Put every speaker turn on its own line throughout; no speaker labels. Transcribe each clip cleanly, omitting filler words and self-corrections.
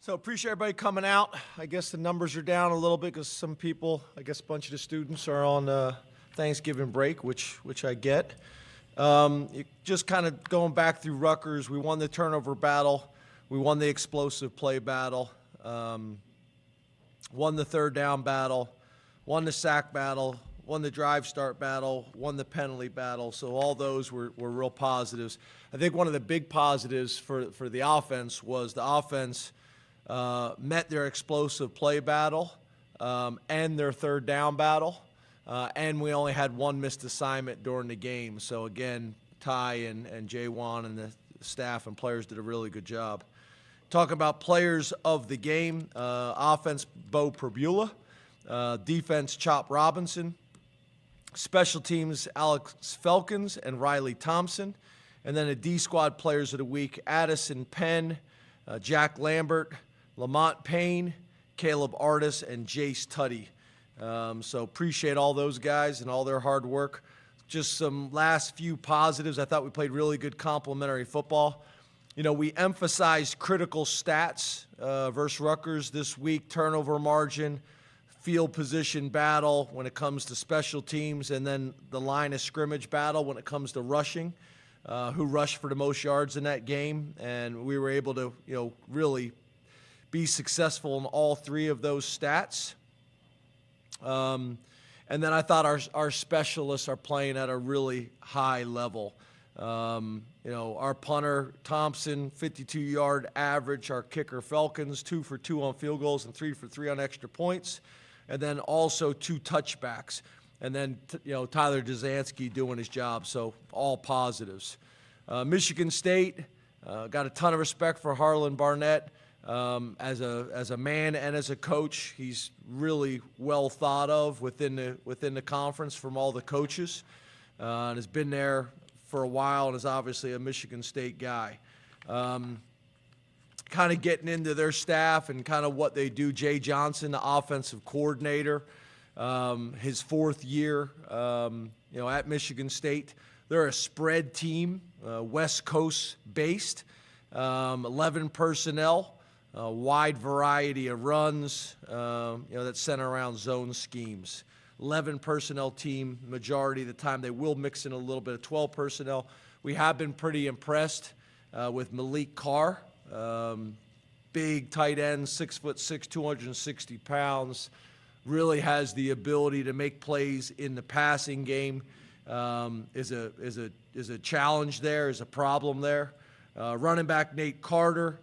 So appreciate everybody coming out. I guess the numbers are down a little bit because some people, I guess a bunch of the students are on Thanksgiving break, which I get. Just kind of going back through Rutgers, we won the turnover battle. We won the explosive play battle. Won the third down battle. Won the sack battle. Won the drive start battle. Won the penalty battle. So all those were real positives. I think one of the big positives for the offense was the offense met their explosive play battle and their third down battle, and we only had one missed assignment during the game. So again, Ty and Jay Wan and the staff and players did a really good job. Talking about players of the game, offense, Bo Perbula, defense, Chop Robinson, special teams, Alex Felkins and Riley Thompson, and then the D-squad players of the week, Addison Penn, Jack Lambert, Lamont Payne, Caleb Artis, and Jace Tutty. So appreciate all those guys and all their hard work. Just some last few positives. I thought we played really good complementary football. You know, we emphasized critical stats versus Rutgers this week, turnover margin, field position battle when it comes to special teams, and then the line of scrimmage battle when it comes to rushing, who rushed for the most yards in that game. And we were able to, really be successful in all three of those stats. And then I thought our specialists are playing at a really high level. Our punter, Thompson, 52-yard average. Our kicker, Felkins, 2 for 2 on field goals and 3 for 3 on extra points. And then also 2 touchbacks. And then, Tyler Dzansky doing his job. So all positives. Michigan State, got a ton of respect for Harlan Barnett. As a man and as a coach, he's really well thought of within the conference from all the coaches, and has been there for a while and is obviously a Michigan State guy. Kind of getting into their staff and kind of what they do. Jay Johnson, the offensive coordinator, his 4th year, at Michigan State. They're a spread team, West Coast based, 11 personnel. A wide variety of runs, that center around zone schemes. 11 personnel team, majority of the time. They will mix in a little bit of 12 personnel. We have been pretty impressed with Malik Carr. Big tight end, 6'6", 260 pounds. Really has the ability to make plays in the passing game. Is a challenge there, is a problem there. Running back Nate Carter.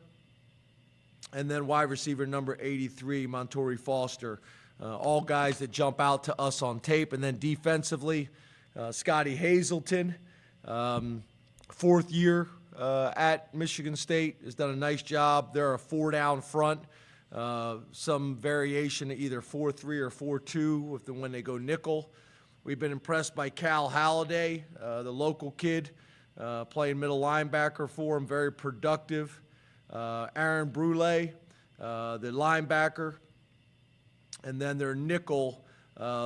And then wide receiver number 83, Montori Foster. All guys that jump out to us on tape. And then defensively, Scotty Hazelton, 4th year at Michigan State, has done a nice job. They're a 4-down front. Some variation of either 4-3 or 4-2 when they go nickel. We've been impressed by Cal Halliday, the local kid, playing middle linebacker for him, very productive. Aaron Brule, the linebacker, and then their nickel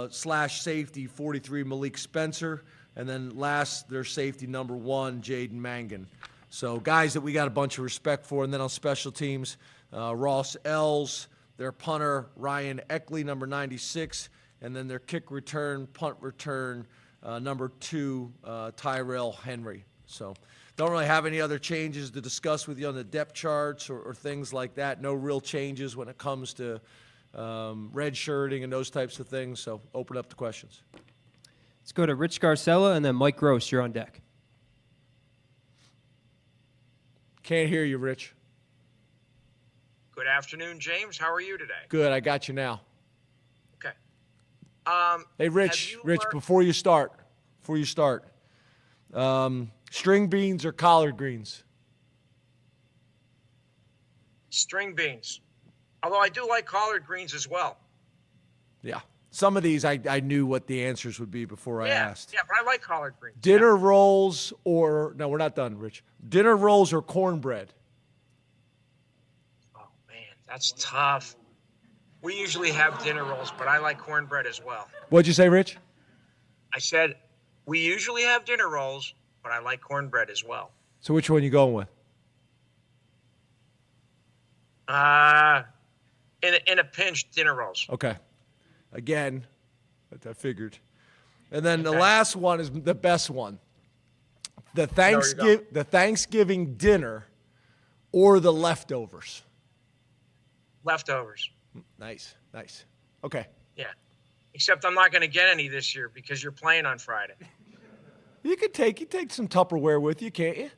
slash safety, 43, Malik Spencer, and then last, their safety number 1, Jaden Mangan. So guys that we got a bunch of respect for. And then on special teams, Ross Ells, their punter, Ryan Eckley, number 96, and then their kick return, punt return, number 2, Tyrell Henry. So don't really have any other changes to discuss with you on the depth charts or things like that. No real changes when it comes to red shirting and those types of things. So open up the questions.
Let's go to Rich Garcella and then Mike Gross. You're on deck.
Can't hear you, Rich.
Good afternoon, James. How are you today?
Good. I got you now.
Okay.
Hey, Rich, before you start, string beans or collard greens?
String beans. Although I do like collard greens as well.
Yeah. Some of these I knew what the answers would be before I asked.
Yeah, but I like collard greens.
Dinner rolls or – no, we're not done, Rich. Dinner rolls or cornbread?
Oh, man, that's tough. We usually have dinner rolls, but I like cornbread as well.
What'd you say, Rich?
I said we usually have dinner rolls, but I like cornbread as well.
So which one you going with?
In a pinch, dinner rolls.
Okay. Again, I figured. And then the
Okay.
last one is the best one. The
where you're going.
Thanksgiving dinner or the leftovers.
Leftovers.
Nice. Okay.
Yeah. Except I'm not going to get any this year because you're playing on Friday.
You take some Tupperware with you, can't you?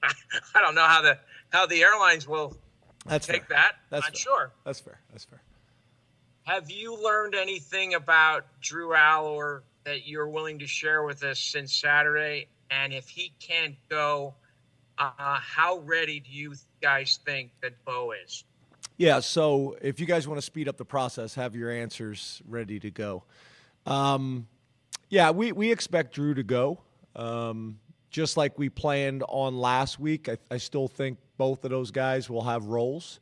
I don't know how the airlines will
That's
take
fair.
that.
That's
Not
fair.
sure.
That's fair.
Have you learned anything about Drew Allar that you're willing to share with us since Saturday? And if he can't go, how ready do you guys think that Bo is?
Yeah, so if you guys want to speed up the process, have your answers ready to go. Yeah, we expect Drew to go. Just like we planned on last week, I still think both of those guys will have roles.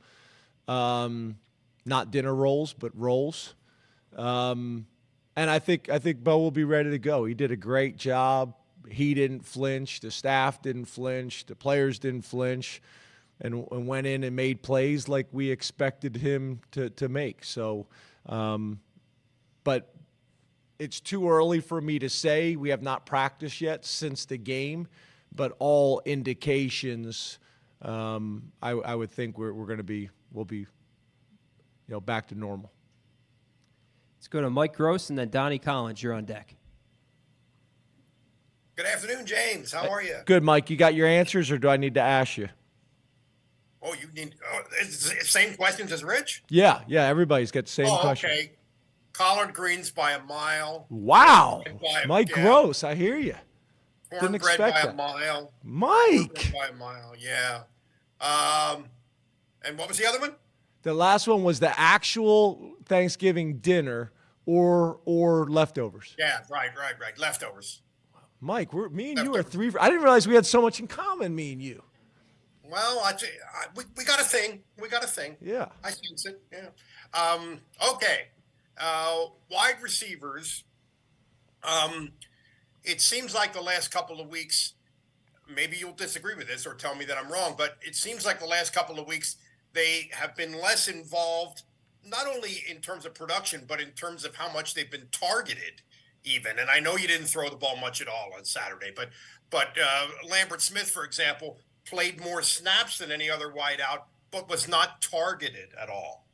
Not dinner rolls, but roles. And I think Bo will be ready to go. He did a great job. He didn't flinch. The staff didn't flinch. The players didn't flinch, and went in and made plays like we expected him to make. So, but it's too early for me to say. We have not practiced yet since the game, but all indications, I would think we'll be back to normal.
Let's go to Mike Gross and then Donnie Collins. You're on deck.
Good afternoon, James. How are you?
Good, Mike. You got your answers, or do I need to ask you?
Oh, you need it's the same questions as Rich?
Yeah. Everybody's got the same question.
Okay. Collard greens by a mile.
Wow, Mike
Yeah.
Gross. I hear you. Didn't
Cornbread
expect
by
that.
a mile.
Mike.
Cornbread by a mile. Yeah. And what was the other one?
The last one was the actual Thanksgiving dinner or leftovers.
Yeah. Right. Leftovers.
Mike, me and you are
Leftovers.
three. I didn't realize we had so much in common, me and you.
Well, we got a thing.
Yeah.
I sense it. Yeah. Okay. Wide receivers. It seems like the last couple of weeks, maybe you'll disagree with this or tell me that I'm wrong, but it seems like the last couple of weeks they have been less involved, not only in terms of production, but in terms of how much they've been targeted even. And I know you didn't throw the ball much at all on Saturday, but Lambert Smith, for example, played more snaps than any other wideout, but was not targeted at all.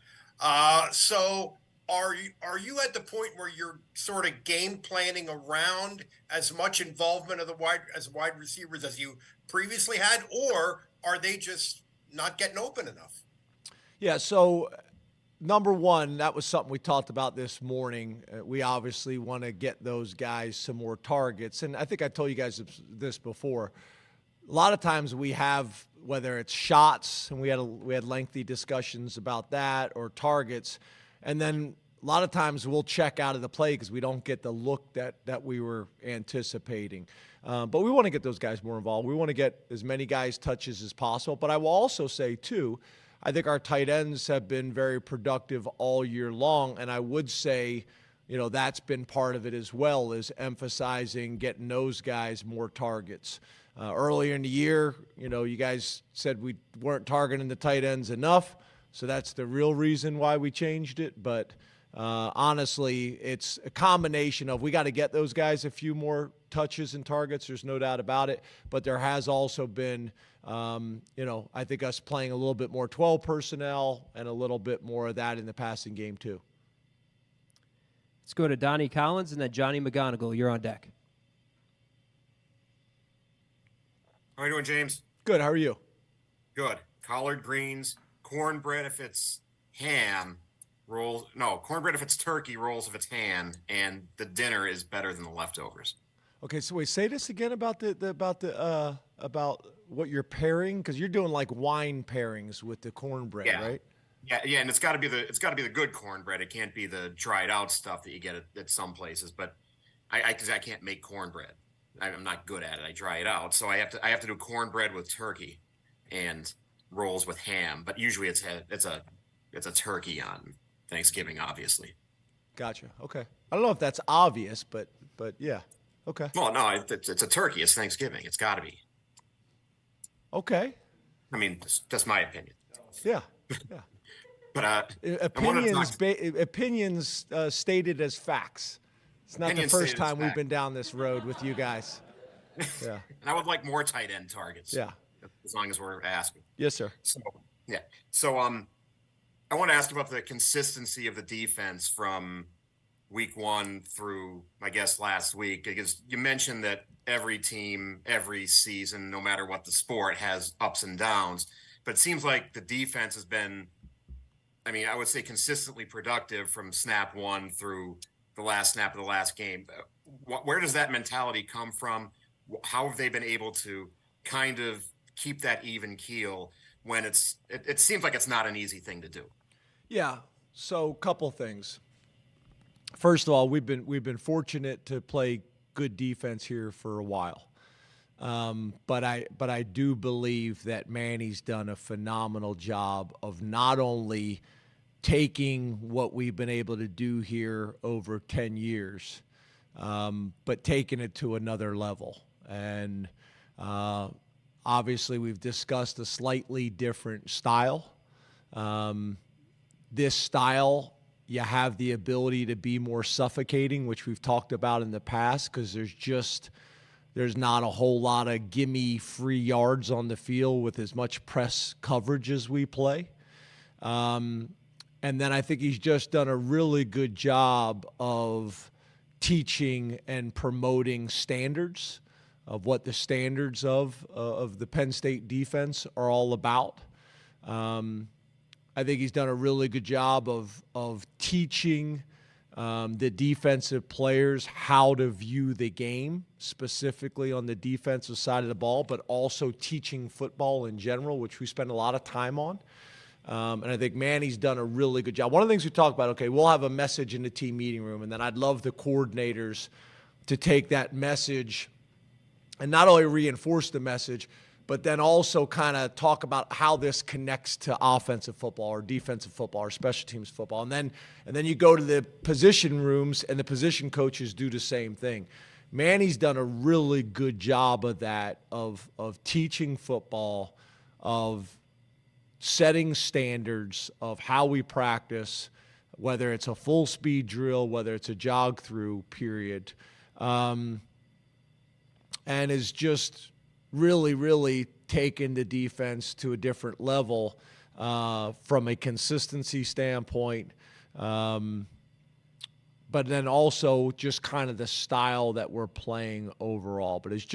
So are you at the point where you're sort of game planning around as much involvement of the wide receivers as you previously had, or are they just not getting open enough?
Yeah, so number one, that was something we talked about this morning. We obviously want to get those guys some more targets. And I think I told you guys this before. A lot of times we have, whether it's shots, and we had lengthy discussions about that, or targets, and then a lot of times we'll check out of the play because we don't get the look that we were anticipating. But we want to get those guys more involved. We want to get as many guys touches as possible. But I will also say, too, I think our tight ends have been very productive all year long, and I would say, that's been part of it as well, is emphasizing getting those guys more targets. Earlier in the year, you guys said we weren't targeting the tight ends enough, so that's the real reason why we changed it. But honestly, it's a combination of we got to get those guys a few more touches and targets. There's no doubt about it. But there has also been, I think us playing a little bit more 12 personnel and a little bit more of that in the passing game too.
Let's go to Donnie Collins and then Johnny McGonigal. You're on deck.
How are you doing, James?
Good. How are you?
Good. Collard greens, cornbread if it's ham, rolls. No, cornbread if it's turkey, rolls if it's ham, and the dinner is better than the leftovers.
Okay, so wait, say this again about about what you're pairing, because you're doing like wine pairings with the cornbread, right?
Yeah, and it's got to be the good cornbread. It can't be the dried out stuff that you get at some places. But because I can't make cornbread, I'm not good at it. I dry it out, so I have to do cornbread with turkey and rolls with ham. But usually it's a turkey on Thanksgiving, obviously.
Gotcha. Okay. I don't know if that's obvious, but yeah. Okay.
Well, no, it's a turkey. It's Thanksgiving. It's got to be.
Okay.
I mean, that's my opinion.
Yeah, yeah.
But I want to talk.
Opinions stated as facts. It's not the
Opinions
first
stated as
time we've
fact.
been down this road with you guys. Yeah.
And I would like more tight end targets.
Yeah.
As long as we're asking.
Yes, sir.
So yeah. So I want to ask about the consistency of the defense from week 1 through, I guess, last week, because you mentioned that every team, every season, no matter what the sport, has ups and downs. But it seems like the defense has been, I mean, I would say consistently productive from snap 1 through the last snap of the last game. Where does that mentality come from? How have they been able to kind of keep that even keel when it seems like it's not an easy thing to do?
Yeah. So a couple things. First of all, we've been fortunate to play good defense here for a while. But I do believe that Manny's done a phenomenal job of not only taking what we've been able to do here over 10 years, but taking it to another level. And obviously we've discussed a slightly different style. This style, you have the ability to be more suffocating, which we've talked about in the past, because there's not a whole lot of gimme free yards on the field with as much press coverage as we play. And then I think he's just done a really good job of teaching and promoting standards of what the standards of the Penn State defense are all about. I think he's done a really good job of teaching the defensive players how to view the game, specifically on the defensive side of the ball, but also teaching football in general, which we spend a lot of time on. And I think Manny's done a really good job. One of the things we talk about, okay, we'll have a message in the team meeting room, and then I'd love the coordinators to take that message and not only reinforce the message, but then also kind of talk about how this connects to offensive football or defensive football or special teams football. And then you go to the position rooms, and the position coaches do the same thing. Manny's done a really good job of that, of teaching football, of setting standards of how we practice, whether it's a full speed drill, whether it's a jog through period, and is just really, really taken the defense to a different level from a consistency standpoint, but then also just kind of the style that we're playing overall. But it's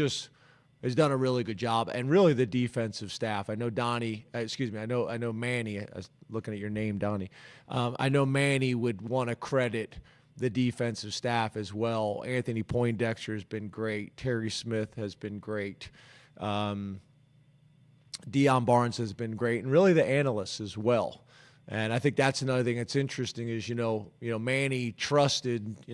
done a really good job, and really the defensive staff. I know I know Manny. I was looking at your name, Donnie. I know Manny would want to credit the defensive staff as well. Anthony Poindexter has been great. Terry Smith has been great. Deion Barnes has been great, and really the analysts as well. And I think that's another thing that's interesting is, Manny trusted,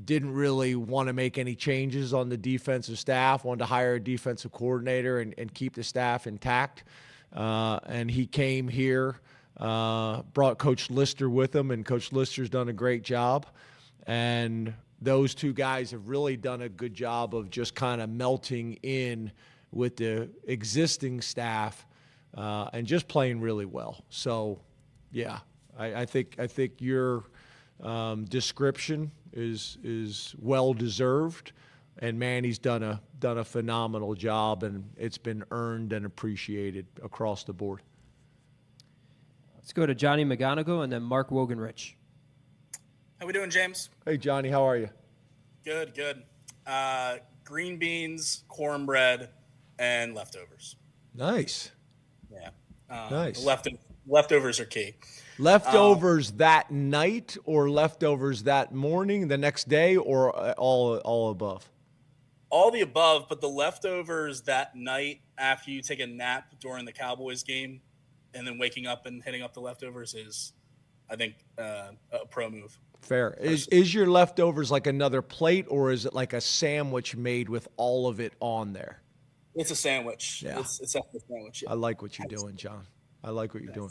didn't really want to make any changes on the defensive staff, wanted to hire a defensive coordinator and keep the staff intact. And he came here, brought Coach Lister with him, and Coach Lister's done a great job. And those two guys have really done a good job of just kind of melting in with the existing staff and just playing really well. So, yeah, I think your description is well deserved, and Manny's done a phenomenal job, and it's been earned and appreciated across the board.
Let's go to Johnny McGonigal and then Mark Wogenrich.
How we doing, James?
Hey, Johnny, how are you?
Good. Green beans, cornbread, and leftovers.
Nice.
Yeah.
Nice.
Leftovers are key.
Leftovers that night or leftovers that morning, the next day, or all above?
All the above, but the leftovers that night after you take a nap during the Cowboys game and then waking up and hitting up the leftovers is, I think, a pro move.
Fair. Is your leftovers like another plate, or is it like a sandwich made with all of it on there?
It's a sandwich.
Yeah.
It's definitely a sandwich. Yeah.
I like what you're doing, John. I like what you're doing.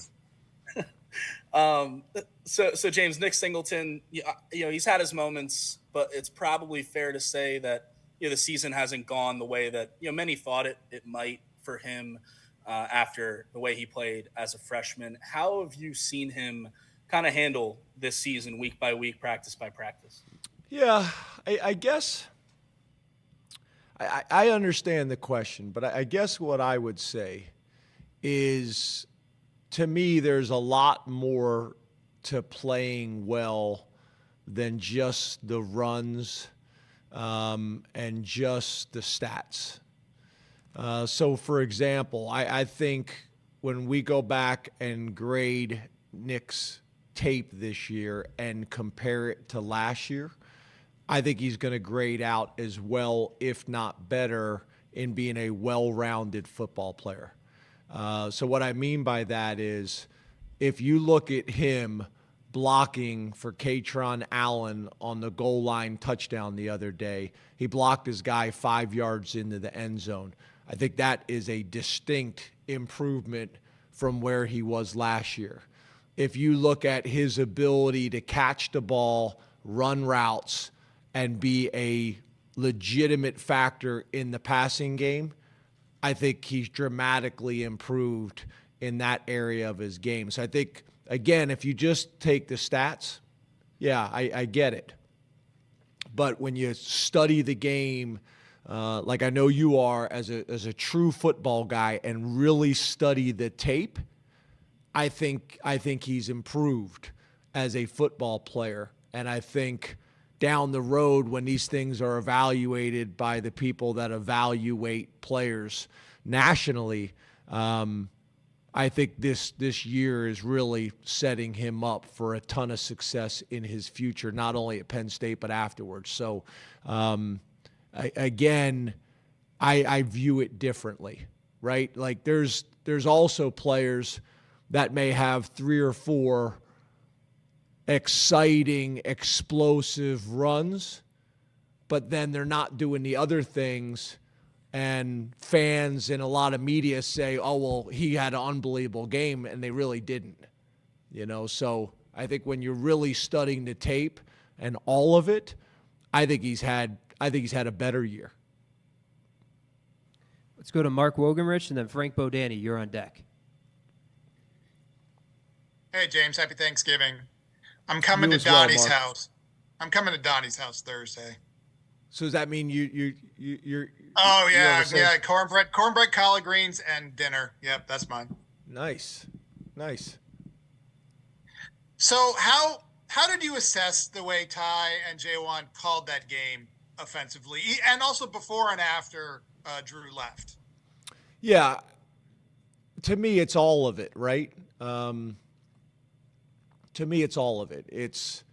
So James, Nick Singleton, he's had his moments, but it's probably fair to say that the season hasn't gone the way that many thought it might for him. after the way he played as a freshman. How have you seen him kind of handle this season week by week, practice by practice?
Yeah, I guess I understand the question, but I guess what I would say is, to me, there's a lot more to playing well than just the runs and just the stats. So, for example, I think when we go back and grade Nick's tape this year and compare it to last year, I think he's going to grade out as well, if not better, in being a well-rounded football player. So what I mean by that is, if you look at him blocking for Katron Allen on the goal line touchdown the other day, he blocked his guy 5 yards into the end zone. I think that is a distinct improvement from where he was last year. If you look at his ability to catch the ball, run routes, and be a legitimate factor in the passing game, I think he's dramatically improved in that area of his game. So I think, again, if you just take the stats, yeah, I get it. But when you study the game, like I know you are as a true football guy, and really study the tape, I think he's improved as a football player. And I think down the road, when these things are evaluated by the people that evaluate players nationally, I think this year is really setting him up for a ton of success in his future, not only at Penn State but afterwards. So, I view it differently, right? Like there's also players that may have 3 or 4 exciting, explosive runs, but then they're not doing the other things, and fans and a lot of media say, oh, well, he had an unbelievable game, and they really didn't. So I think when you're really studying the tape and all of it, I think he's had a better year.
Let's go to Mark Wogenrich and then Frank Bodani. You're on deck.
Hey, James. Happy Thanksgiving. I'm coming to
well,
Donnie's
Mark.
house. I'm coming to Donnie's house Thursday.
So does that mean you're
Oh, yeah.
the same-
Yeah. Cornbread, collard greens, and dinner. Yep, that's mine.
Nice.
So how did you assess the way Ty and Jaywan called that game offensively, and also before and after Drew left?
Yeah. To me, it's all of it, right? To me, it's all of it.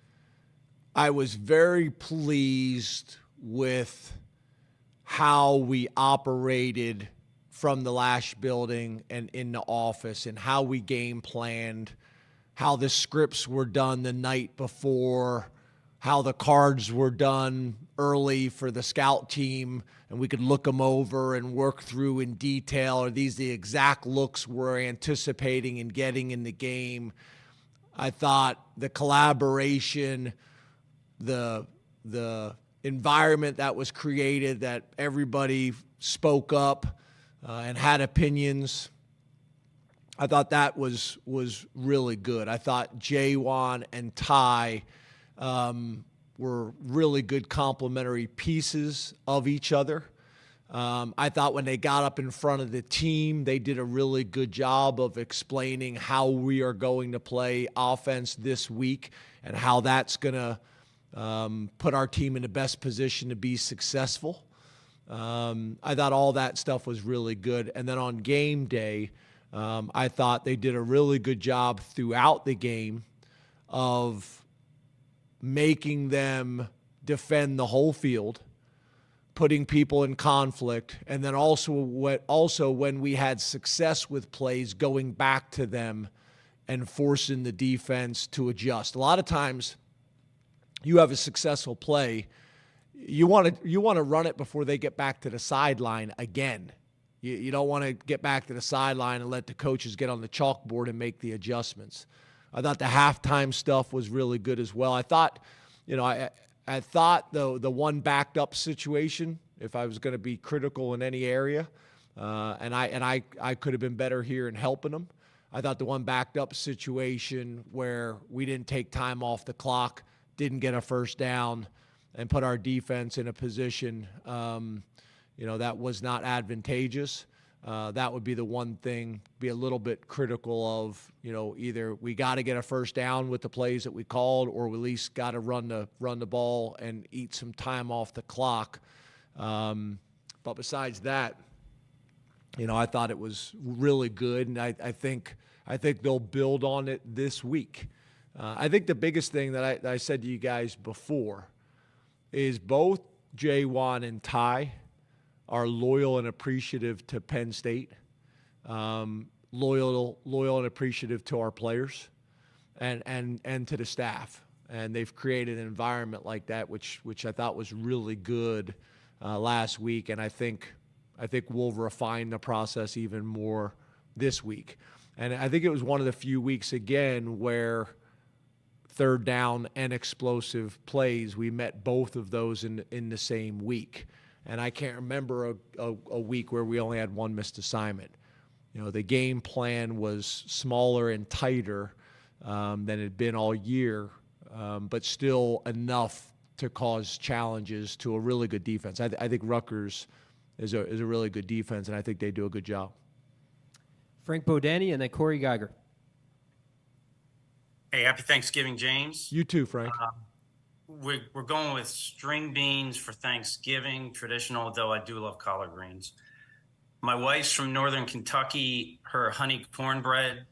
I was very pleased with how we operated from the Lash building and in the office, and how we game planned, how the scripts were done the night before, how the cards were done early for the scout team, and we could look them over and work through in detail. Are these the exact looks we're anticipating and getting in the game? I thought the collaboration, the environment that was created, that everybody spoke up and had opinions, I thought that was really good. I thought Jaywan and Ty were really good complementary pieces of each other. I thought when they got up in front of the team, they did a really good job of explaining how we are going to play offense this week and how that's going to put our team in the best position to be successful. I thought all that stuff was really good. And then on game day, I thought they did a really good job throughout the game of making them defend the whole field, putting people in conflict, and then also when we had success with plays, going back to them and forcing the defense to adjust. A lot of times you have a successful play, you want to run it before they get back to the sideline again. You don't want to get back to the sideline and let the coaches get on the chalkboard and make the adjustments. I thought the halftime stuff was really good as well. I thought, I thought the one backed up situation, if I was going to be critical in any area, and I could have been better here in helping them. I thought the one backed up situation where we didn't take time off the clock, didn't get a first down, and put our defense in a position, that was not advantageous. That would be the one thing, be a little bit critical of, either we got to get a first down with the plays that we called, or we at least got to run the ball and eat some time off the clock. But besides that, I thought it was really good, and I think they'll build on it this week. I think the biggest thing that I said to you guys before is both J1 and Ty are loyal and appreciative to Penn State, loyal and appreciative to our players, and to the staff. And they've created an environment like that, which I thought was really good last week, and I think we'll refine the process even more this week. And I think it was one of the few weeks, again, where third down and explosive plays, we met both of those in the same week. And I can't remember a week where we only had one missed assignment. The game plan was smaller and tighter than it had been all year, but still enough to cause challenges to a really good defense. I think Rutgers is a really good defense, and I think they do a good job.
Frank Bodani and then Corey Geiger.
Hey, happy Thanksgiving, James.
You too, Frank.
We're going with string beans for Thanksgiving, traditional, though I do love collard greens. My wife's from Northern Kentucky. Her honey cornbread,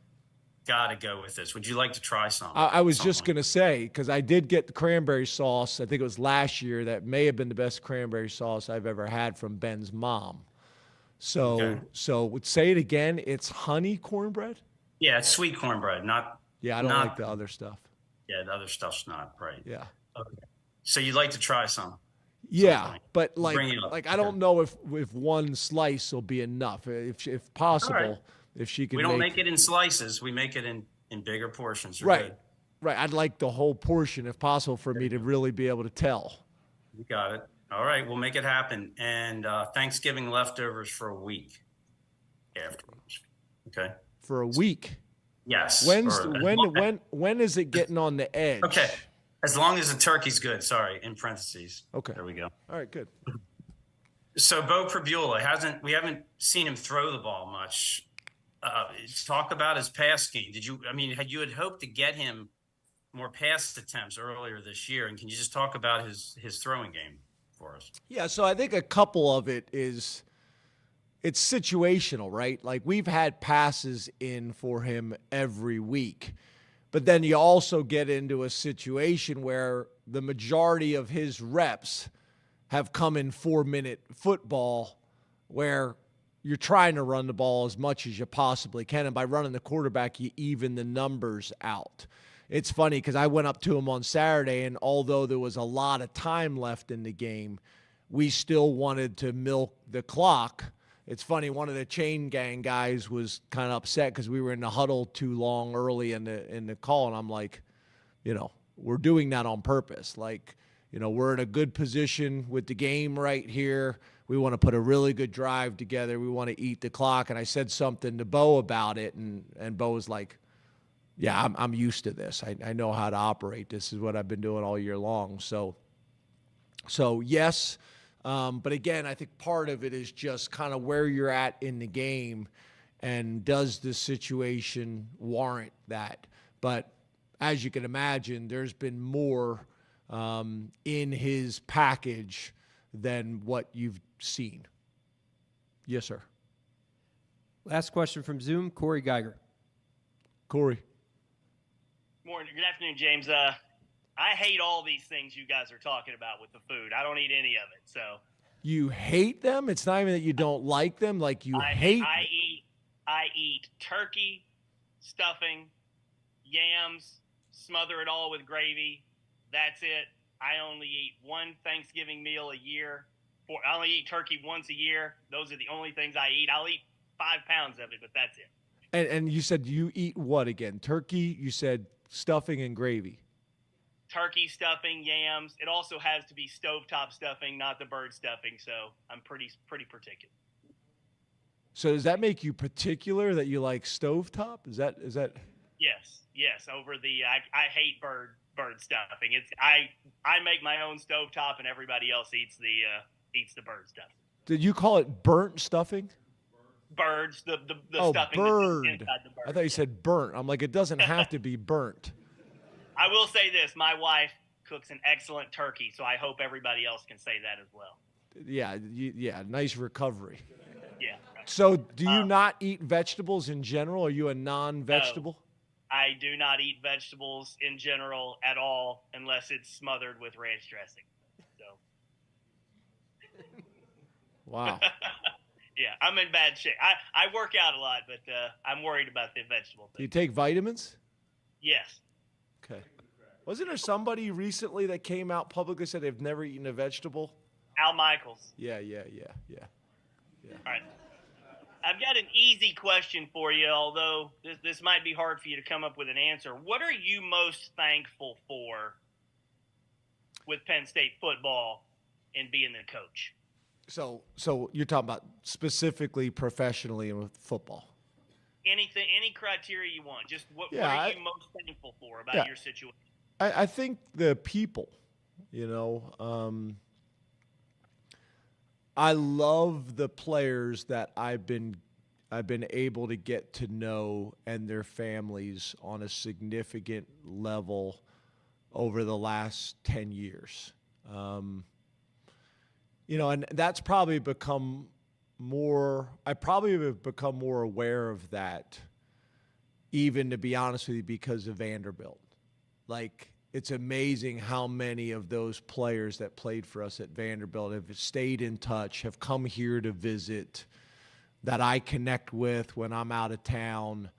got to go with this. Would you like to try some?
I was just going to say, because I did get the cranberry sauce, I think it was last year, that may have been the best cranberry sauce I've ever had from Ben's mom. So say it again. It's honey cornbread?
Yeah, it's sweet cornbread, not.
Yeah, I don't like the other stuff.
Yeah, the other stuff's not right.
Yeah.
Okay. So you'd like to try some?
Yeah, but
I
don't know if one slice will be enough. If possible,
right.
If she can.
We don't make it in slices. We make it in bigger portions. You're
right,
good.
right. I'd like the whole portion, if possible, for me to really be able to tell.
You got it. All right, we'll make it happen. And Thanksgiving leftovers for a week afterwards. Okay.
For a week.
Yes.
When is it getting on the edge?
Okay. As long as the turkey's good. Sorry, in parentheses.
Okay.
There we go.
All right, good.
So Bo Pribula we haven't seen him throw the ball much. Talk about his pass game. You had hoped to get him more pass attempts earlier this year, and can you just talk about his throwing game for us?
Yeah, so I think a couple of it is it's situational, right? Like we've had passes in for him every week. But then you also get into a situation where the majority of his reps have come in 4-minute football where you're trying to run the ball as much as you possibly can. And by running the quarterback, you even the numbers out. It's funny because I went up to him on Saturday, and although there was a lot of time left in the game, we still wanted to milk the clock. It's funny, one of the chain gang guys was kind of upset because we were in the huddle too long early in the call, and I'm like, we're doing that on purpose. Like, we're in a good position with the game right here. We want to put a really good drive together. We want to eat the clock. And I said something to Bo about it, and Bo was like, yeah, I'm used to this. I know how to operate. This is what I've been doing all year long. So yes. But again, I think part of it is just kind of where you're at in the game and does the situation warrant that. But as you can imagine, there's been more in his package than what you've seen. Yes, sir.
Last question from Zoom, Corey Geiger.
Corey.
Morning. Good afternoon, James. I hate all these things you guys are talking about with the food. I don't eat any of it. So
you hate them? It's not even that you don't like them. Like
I eat turkey, stuffing, yams, smother it all with gravy. That's it. I only eat one Thanksgiving meal a year. I only eat turkey once a year. Those are the only things I eat. I'll eat 5 pounds of it, but that's it.
And you said you eat what again? Turkey, you said stuffing and gravy.
Turkey, stuffing, yams. It also has to be stovetop stuffing, not the bird stuffing. So I'm pretty particular.
So does that make you particular that you like stovetop? Is that?
Yes. Over the I hate bird stuffing. It's I make my own stovetop, and everybody else eats the bird stuff.
Did you call it burnt stuffing?
Birds, the
Oh,
stuffing
bird.
that's inside the bird.
I thought you said burnt. I'm like, it doesn't have to be burnt.
I will say this: my wife cooks an excellent turkey, so I hope everybody else can say that as well.
Yeah, nice recovery.
Yeah. Right.
So do you not eat vegetables in general? Are you a non-vegetable?
No, I do not eat vegetables in general at all unless it's smothered with ranch dressing. So.
Wow.
Yeah, I'm in bad shape. I work out a lot, but I'm worried about the vegetable
Do you
thing.
take vitamins?
Yes.
Okay. Wasn't there somebody recently that came out publicly said they've never eaten a vegetable?
Al Michaels.
Yeah.
All right. I've got an easy question for you, although this might be hard for you to come up with an answer. What are you most thankful for with Penn State football and being the coach?
So you're talking about specifically professionally and with football.
Anything, any criteria you want. Just what are you most thankful for about your situation?
I think the people, I love the players that I've been able to get to know and their families on a significant level over the last 10 years. And that's probably become more, I probably have become more aware of that, even to be honest with you, because of Vanderbilt. Like, it's amazing how many of those players that played for us at Vanderbilt have stayed in touch, have come here to visit, that I connect with when I'm out of town.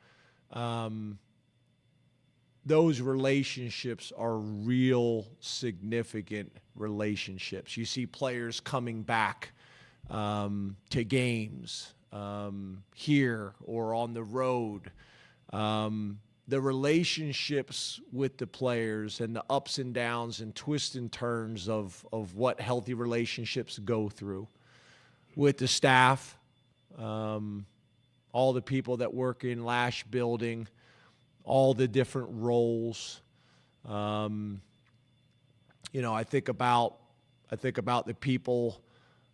Those relationships are real significant relationships. You see players coming back to games here or on the road. The relationships with the players and the ups and downs and twists and turns of what healthy relationships go through with the staff, all the people that work in Lash Building, all the different roles. I think about the people,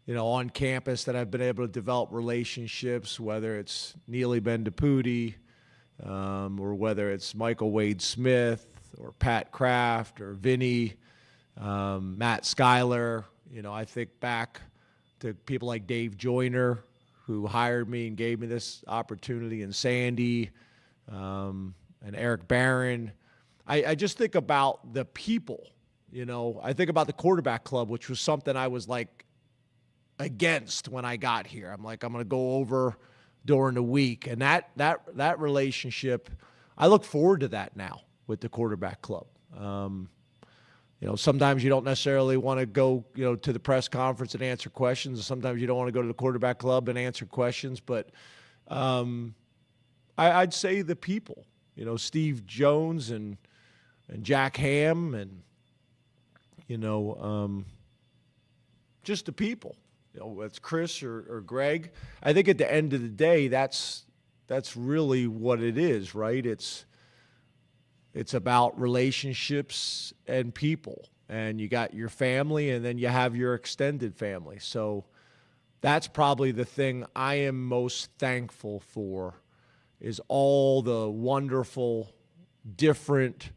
on campus that I've been able to develop relationships, whether it's Neely Bendapudi, or whether it's Michael Wade Smith or Pat Kraft or Vinny, Matt Schuyler. I think back to people like Dave Joyner, who hired me and gave me this opportunity, and Sandy, and Eric Barron. I just think about the people, I think about the quarterback club, which was something I was like against when I got here. I'm like, I'm going to go over during the week. And that relationship, I look forward to that now with the quarterback club. Sometimes you don't necessarily want to go, to the press conference and answer questions. Sometimes you don't want to go to the quarterback club and answer questions. But I'd say the people, Steve Jones and Jack Ham and, just the people. It's Chris or Greg. I think at the end of the day, that's really what it is, right? It's about relationships and people, and you got your family, and then you have your extended family. So that's probably the thing I am most thankful for, is all the wonderful, different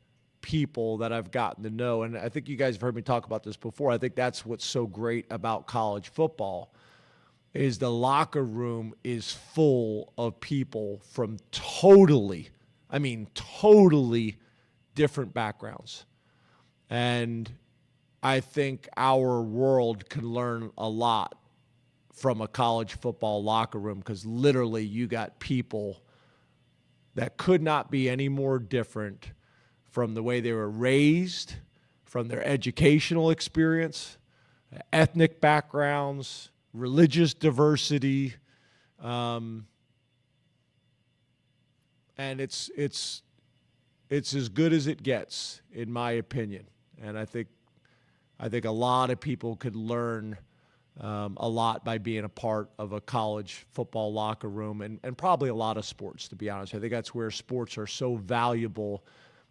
people that I've gotten to know. And I think you guys have heard me talk about this before. I think that's what's so great about college football, is the locker room is full of people from totally different backgrounds. And I think our world can learn a lot from a college football locker room, because literally you got people that could not be any more different from the way they were raised, from their educational experience, ethnic backgrounds, religious diversity, and it's as good as it gets, in my opinion. And I think a lot of people could learn a lot by being a part of a college football locker room and probably a lot of sports, to be honest. I think that's where sports are so valuable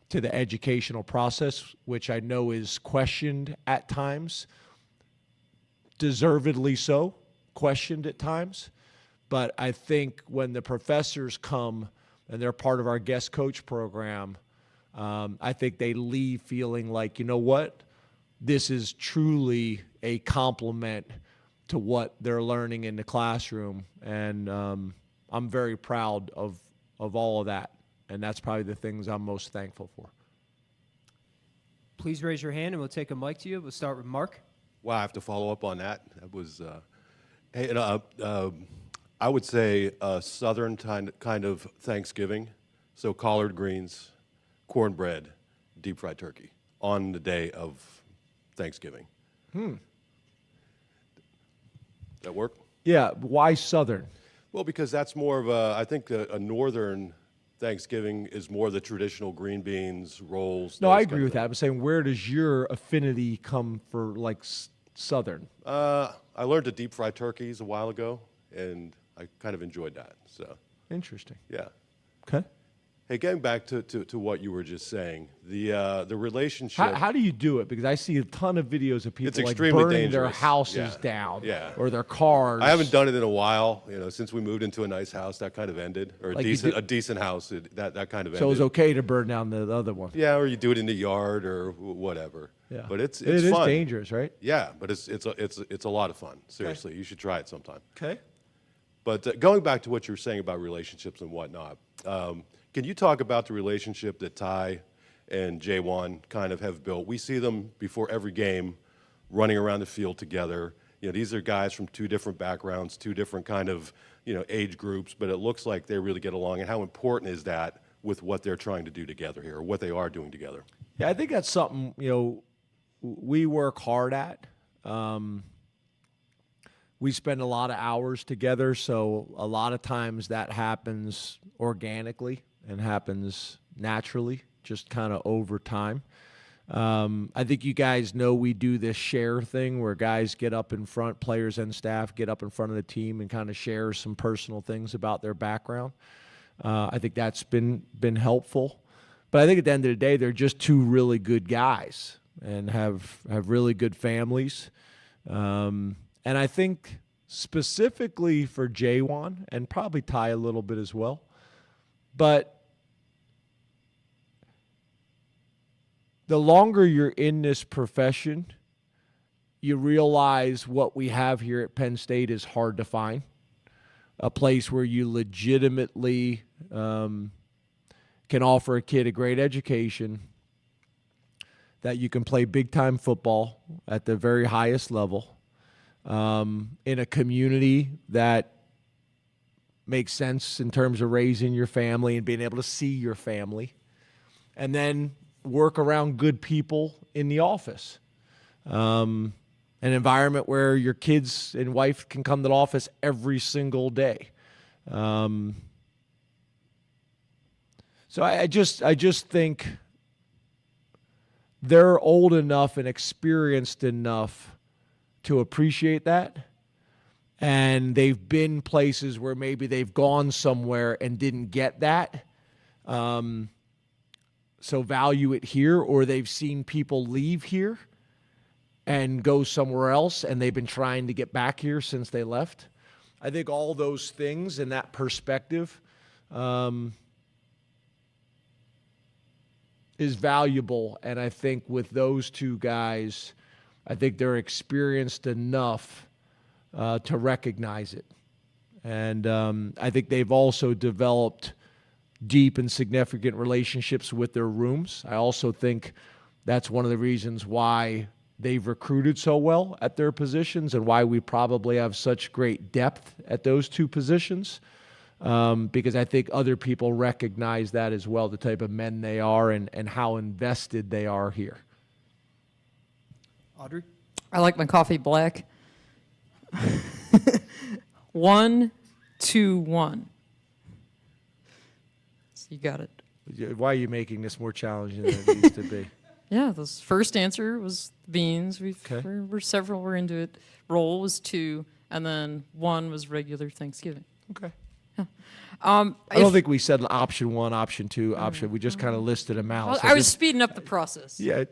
to the educational process, which I know is questioned at times, deservedly so, questioned at times. But I think when the professors come and they're part of our guest coach program, I think they leave feeling like, you know what, this is truly a compliment to what they're learning in the classroom. And I'm very proud of all of that. And that's probably the things I'm most thankful for.
Please raise your hand and we'll take a mic to you. We'll start with Mark.
Wow, I have to follow up on that. That was, I would say a Southern kind of Thanksgiving. So collard greens, cornbread, deep fried turkey on the day of Thanksgiving. That work?
Yeah, why Southern?
Well, because that's more of a, I think a Northern Thanksgiving is more the traditional green beans, rolls.
No, I agree with that. I'm saying, where does your affinity come for, like, Southern?
I learned to deep fry turkeys a while ago, and I kind of enjoyed that. So
Interesting.
yeah.
Okay.
Hey, getting back to what you were just saying, the relationship.
How do you do it? Because I see a ton of videos of people
It's
like
extremely
burning their
dangerous.
houses
Yeah.
down,
Yeah.
or their cars.
I haven't done it in a while. You know, since we moved into a nice house, that kind of ended, or
Like you
a decent house. That kind of ended.
So it's okay to burn down the other one.
Yeah, or you do it in the yard or whatever.
Yeah.
But it's
It is
fun.
dangerous, right?
Yeah, but it's a lot of fun. Seriously, you should try it sometime.
Okay.
But going back to what you were saying about relationships and whatnot, can you talk about the relationship that Ty and J1 kind of have built? We see them before every game running around the field together. You know, these are guys from two different backgrounds, two different kind of, age groups, but it looks like they really get along. And how important is that with what they're trying to do together here, or what they are doing together?
Yeah, I think that's something, we work hard at. We spend a lot of hours together, so a lot of times that happens organically and happens naturally, just kind of over time. I think you guys know we do this share thing where guys get up in front, players and staff get up in front of the team and kind of share some personal things about their background. I think that's been helpful. But I think at the end of the day, they're just two really good guys and have really good families. And I think specifically for J1, and probably Ty a little bit as well, but the longer you're in this profession, you realize what we have here at Penn State is hard to find. A place where you legitimately can offer a kid a great education, that you can play big-time football at the very highest level, in a community that makes sense in terms of raising your family and being able to see your family, and then work around good people in the office. An environment where your kids and wife can come to the office every single day. So I just think they're old enough and experienced enough to appreciate that. And they've been places where maybe they've gone somewhere and didn't get that. So value it here, or they've seen people leave here and go somewhere else, and they've been trying to get back here since they left. I think all those things and that perspective is valuable. And I think with those two guys, I think they're experienced enough to recognize it. And I think they've also developed deep and significant relationships with their rooms. I also think that's one of the reasons why they've recruited so well at their positions and why we probably have such great depth at those two positions, because I think other people recognize that as well, the type of men they are and how invested they are here.
Audrey?
I like my coffee black. 1, 2, 1. So you got it.
Why are you making this more challenging than it needs to be?
Yeah, the first answer was beans.
Okay.
We're several were into it. Roll was 2, and then 1 was regular Thanksgiving.
Okay.
I
I don't think we said option 1, option 2, option. We just kind of listed them out. So
I was
this-
speeding up the process.
Yeah,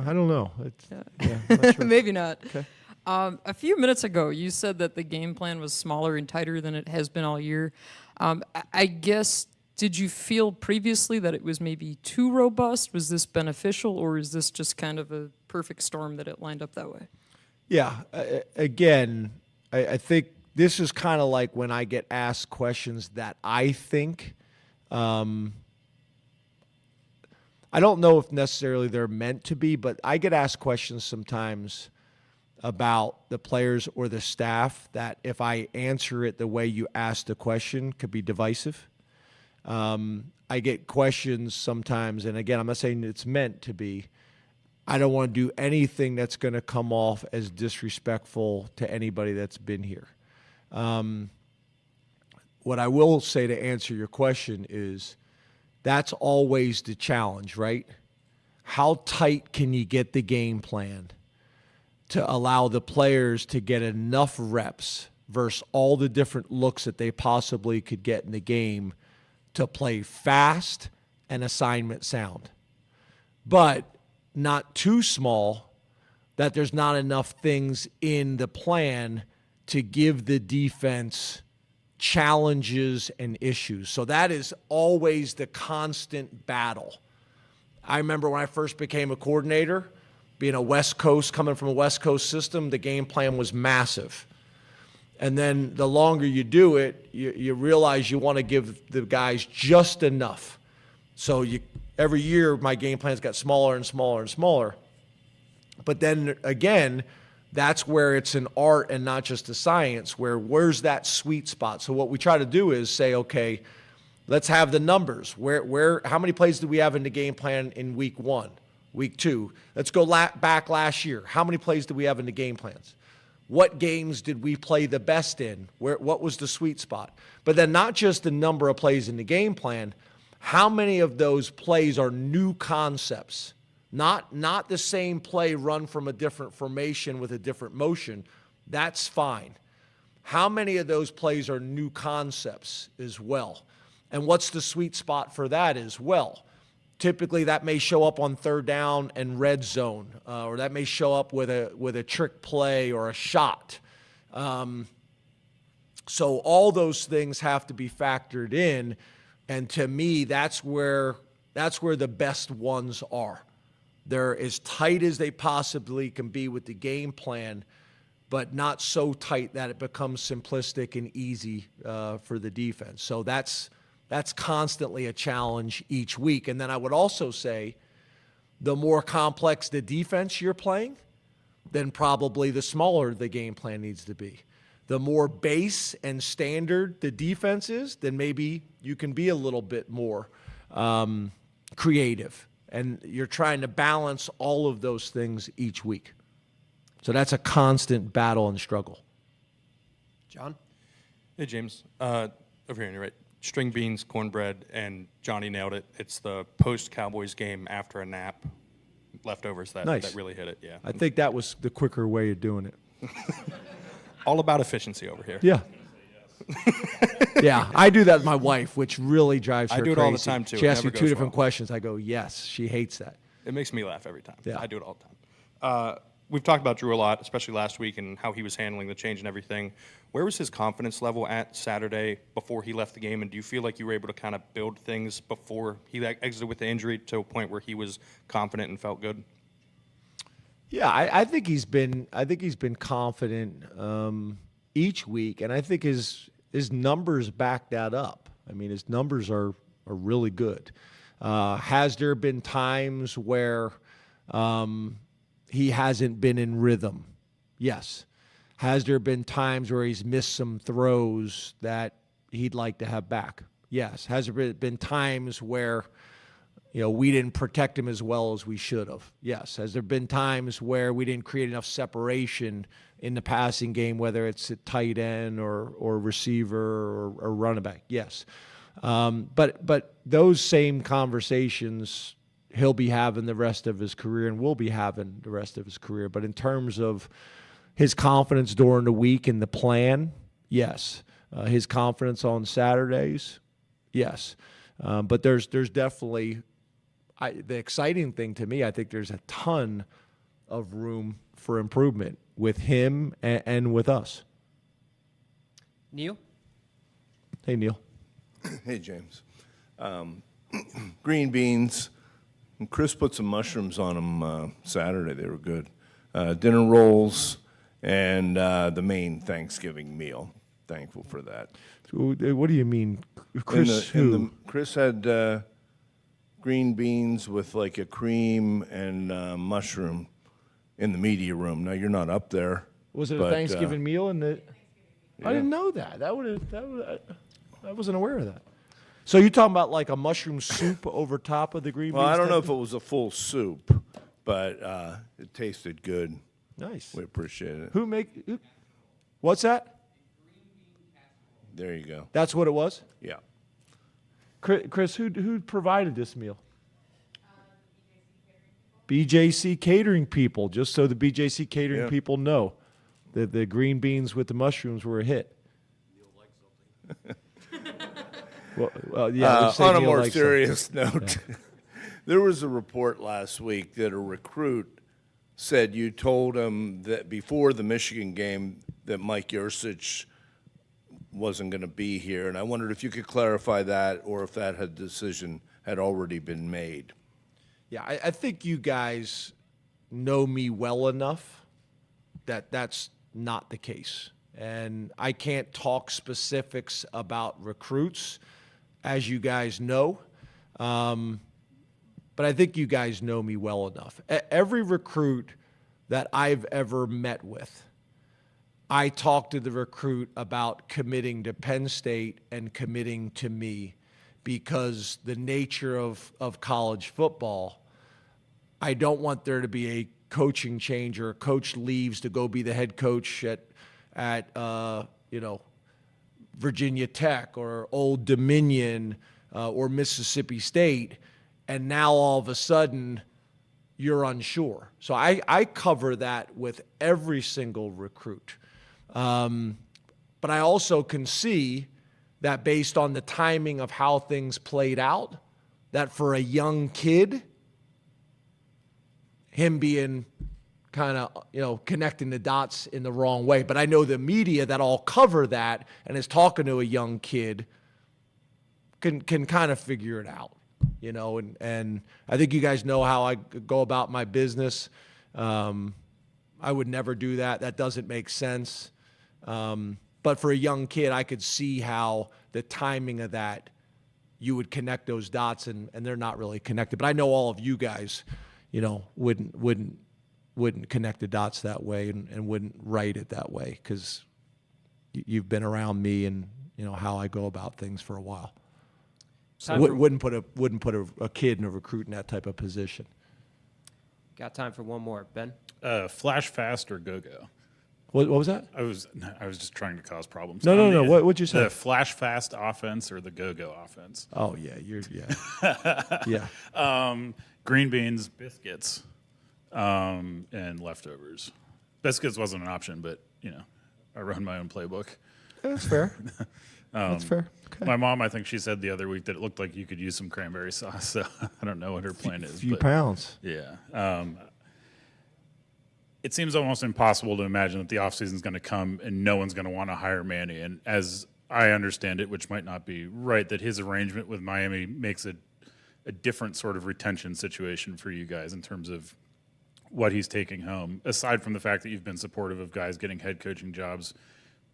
I don't know. Yeah, I'm not sure.
Maybe not.
Okay.
A few minutes ago, you said that the game plan was smaller and tighter than it has been all year. I guess, did you feel previously that it was maybe too robust? Was this beneficial, or is this just kind of a perfect storm that it lined up that way?
Yeah. Again, I think this is kind of like when I get asked questions that I think. I don't know if necessarily they're meant to be, but I get asked questions sometimes about the players or the staff that if I answer it the way you asked the question could be divisive. I get questions sometimes, and again, I'm not saying it's meant to be. I don't want to do anything that's going to come off as disrespectful to anybody that's been here. What I will say to answer your question is that's always the challenge, right? How tight can you get the game plan to allow the players to get enough reps versus all the different looks that they possibly could get in the game to play fast and assignment sound, but not too small that there's not enough things in the plan to give the defense challenges and issues. So that is always the constant battle. I remember when I first became a coordinator, being a West Coast, coming from a West Coast system, the game plan was massive. And then the longer you do it, you realize you want to give the guys just enough. So every year my game plans got smaller and smaller and smaller. But then again, that's where it's an art and not just a science, where's that sweet spot? So what we try to do is say, okay, let's have the numbers. How many plays did we have in the game plan in week 1, week 2? Let's go back last year. How many plays did we have in the game plans? What games did we play the best in? What was the sweet spot? But then not just the number of plays in the game plan, how many of those plays are new concepts? Not the same play run from a different formation with a different motion. That's fine. How many of those plays are new concepts as well? And what's the sweet spot for that as well? Typically, that may show up on third down and red zone, or that may show up with a trick play or a shot. So all those things have to be factored in, and to me, that's where the best ones are. They're as tight as they possibly can be with the game plan, but not so tight that it becomes simplistic and easy for the defense. So that's constantly a challenge each week. And then I would also say the more complex the defense you're playing, then probably the smaller the game plan needs to be. The more base and standard the defense is, then maybe you can be a little bit more creative. And you're trying to balance all of those things each week. So that's a constant battle and struggle.
John?
Hey, James. Over here on your right. String beans, cornbread, and Johnny nailed it. It's the post-Cowboys game after a nap, leftovers that really hit it. Yeah,
I think that was the quicker way of doing it.
All about efficiency over here.
Yeah. Yeah, I do that with my wife, which really drives her
I do it
crazy.
all the time, too.
She
It
asks me
never
two
goes
different
well.
questions. I go, yes. She hates that.
It makes me laugh every time.
Yeah.
I do it all the time. We've talked about Drew a lot, especially last week, and how he was handling the change and everything. Where was his confidence level at Saturday before he left the game, and do you feel like you were able to kind of build things before he exited with the injury to a point where he was confident and felt good?
Yeah, I think he's been confident each week, and I think his numbers back that up. I mean, his numbers are really good. Has there been times where he hasn't been in rhythm? Yes. Has there been times where he's missed some throws that he'd like to have back? Yes. Has there been times where, we didn't protect him as well as we should have? Yes. Has there been times where we didn't create enough separation in the passing game, whether it's a tight end or receiver or running back? Yes. But those same conversations he'll be having the rest of his career and will be having the rest of his career. But in terms of his confidence during the week and the plan, yes. His confidence on Saturdays, yes. But there's definitely the exciting thing to me, I think there's a ton of room for improvement with him and with us.
Neil?
Hey, Neil.
Hey, James. Green beans. And Chris put some mushrooms on them Saturday. They were good. Dinner rolls and the main Thanksgiving meal. Thankful for that.
So, what do you mean, Chris?
Chris had green beans with like a cream and mushroom in the media room. Now you're not up there.
Was it a Thanksgiving meal? Yeah. I didn't know that. I wasn't aware of that. So you're talking about like a mushroom soup over top of the green beans?
Well, I don't know if it was a full soup, but it tasted good.
Nice.
We appreciate it.
What's that?
There you go.
That's what it was?
Yeah.
Chris, who provided this meal? BJC Catering people, just so the BJC Catering people know. The green beans with the mushrooms were a hit. Yeah.
On a more serious note, there was a report last week that a recruit said you told him that before the Michigan game that Mike Yursich wasn't going to be here, and I wondered if you could clarify that or if that decision had already been made.
Yeah, I think you guys know me well enough that that's not the case. And I can't talk specifics about recruits, as you guys know. But I think you guys know me well enough. Every recruit that I've ever met with, I talked to the recruit about committing to Penn State and committing to me because the nature of college football, I don't want there to be a coaching change or a coach leaves to go be the head coach at Virginia Tech or Old Dominion or Mississippi State, and now all of a sudden you're unsure. So I cover that with every single recruit. But I also can see that based on the timing of how things played out, that for a young kid, him being kind of, connecting the dots in the wrong way. But I know the media that all cover that and is talking to a young kid can kind of figure it out, and I think you guys know how I go about my business. I would never do that. That doesn't make sense. But for a young kid, I could see how the timing of that, you would connect those dots and they're not really connected. But I know all of you guys, wouldn't connect the dots that way and wouldn't write it that way because you've been around me and how I go about things for a while. So wouldn't put a kid and a recruit in that type of position.
Got time for one more, Ben?
Flash fast or go-go?
What was that?
I was just trying to cause problems.
No. What'd you say?
The flash fast offense or the go-go offense?
Oh yeah,
yeah. Green beans, biscuits, and leftovers. Biscuits wasn't an option, but I run my own playbook.
That's fair. That's fair. Okay.
My mom, I think she said the other week that it looked like you could use some cranberry sauce. So I don't know what her plan is.
A few pounds.
Yeah. It seems almost impossible to imagine that the offseason is going to come and no one's going to want to hire Manny. And as I understand it, which might not be right, that his arrangement with Miami makes it a different sort of retention situation for you guys in terms of what he's taking home, aside from the fact that you've been supportive of guys getting head coaching jobs,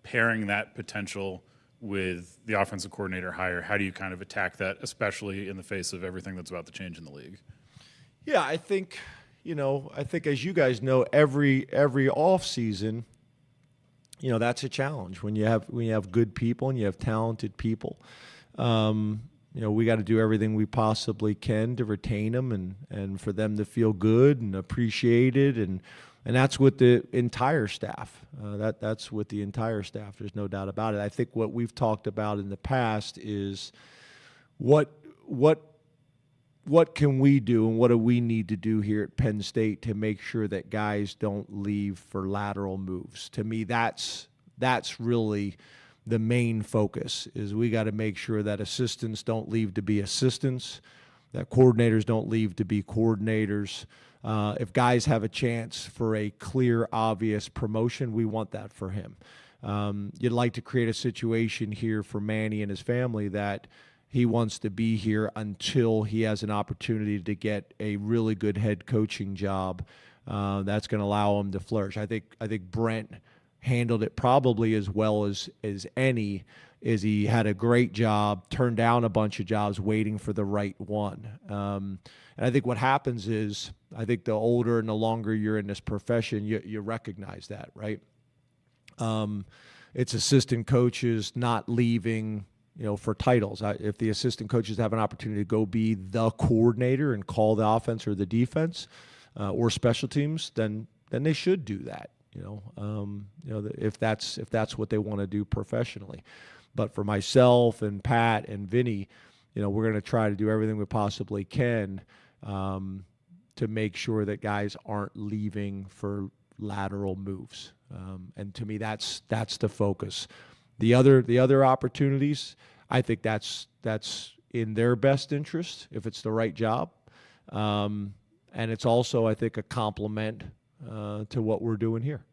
pairing that potential with the offensive coordinator hire. How do you kind of attack that, especially in the face of everything that's about to change in the league?
Yeah, I think as you guys know, every off season, that's a challenge when you have good people and you have talented people. We got to do everything we possibly can to retain them and for them to feel good and appreciated, and that's with the entire staff. That's with the entire staff. There's no doubt about it. I think what we've talked about in the past is what what can we do and what do we need to do here at Penn State to make sure that guys don't leave for lateral moves? To me, that's really the main focus. Is we got to make sure that assistants don't leave to be assistants, that coordinators don't leave to be coordinators. If guys have a chance for a clear, obvious promotion, we want that for him. You'd like to create a situation here for Manny and his family that he wants to be here until he has an opportunity to get a really good head coaching job that's going to allow him to flourish. I think Brent handled it probably as well as any. Is he had a great job, turned down a bunch of jobs, waiting for the right one. And I think what happens is, I think the older and the longer you're in this profession, you recognize that, right? It's assistant coaches not leaving, for titles. If the assistant coaches have an opportunity to go be the coordinator and call the offense or the defense or special teams, then they should do that. If that's what they want to do professionally. But for myself and Pat and Vinny, we're going to try to do everything we possibly can to make sure that guys aren't leaving for lateral moves. And to me, that's the focus. The other opportunities, I think that's in their best interest if it's the right job. And it's also, I think, a compliment to what we're doing here.